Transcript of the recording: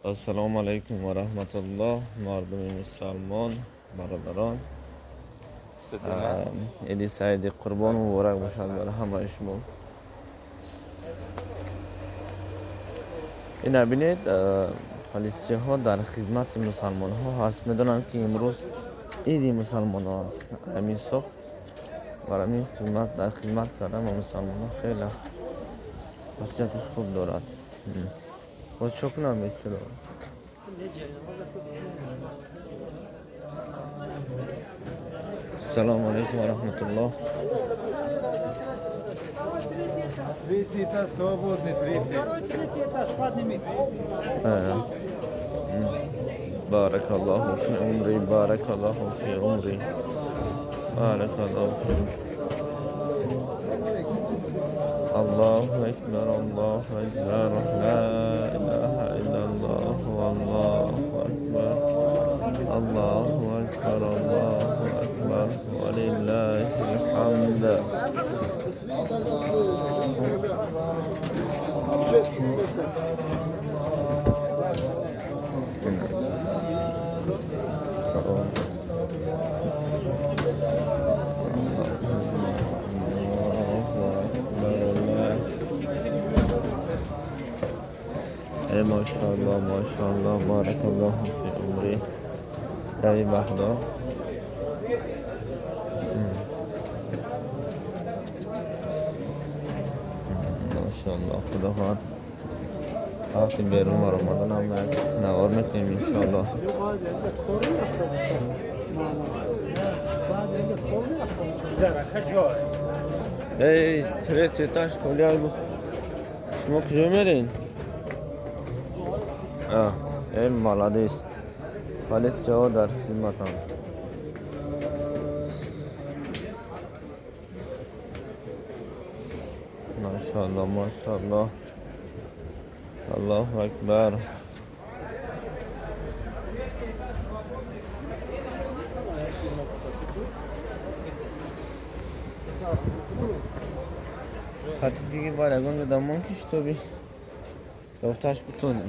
السلام علیکم و رحمت الله مردم مسلمان برادران. عید سعید قربان مبارک باشد برای همه شما. این ببینید پلیسی ها در خدمت مسلمان ها هست. میدونم که امروز عید مسلمان ها است. همین صبح برای این خدمت در خدمت کردن و مسلمان ها خیلی خاصیت خوب دارد. باز چوک نمید چرا؟ السلام علیکم و رحمت الله. 30 свободный 30. بارك الله في عمري بارك الله في عمري بارك الله في الله أكبر الله أكبر لا إله إلا الله والله أكبر الله أكبر الله أكبر ولله الحمد. ما شاء الله ما شاء الله بارك الله في عمري روی بهدا. ما شاء الله خدا خواهد وقتی بیرون ما رمضان هم نوار میکنیم انشاءالله. ای چرا تاش کلی آگو شما کجا میرین؟ این مالادیست پلیس ها در خدمتان. ماشاءالله ماشاءالله الله اکبر. خطی دیگه باید اگه دمان کش تو بی دفترش بتونه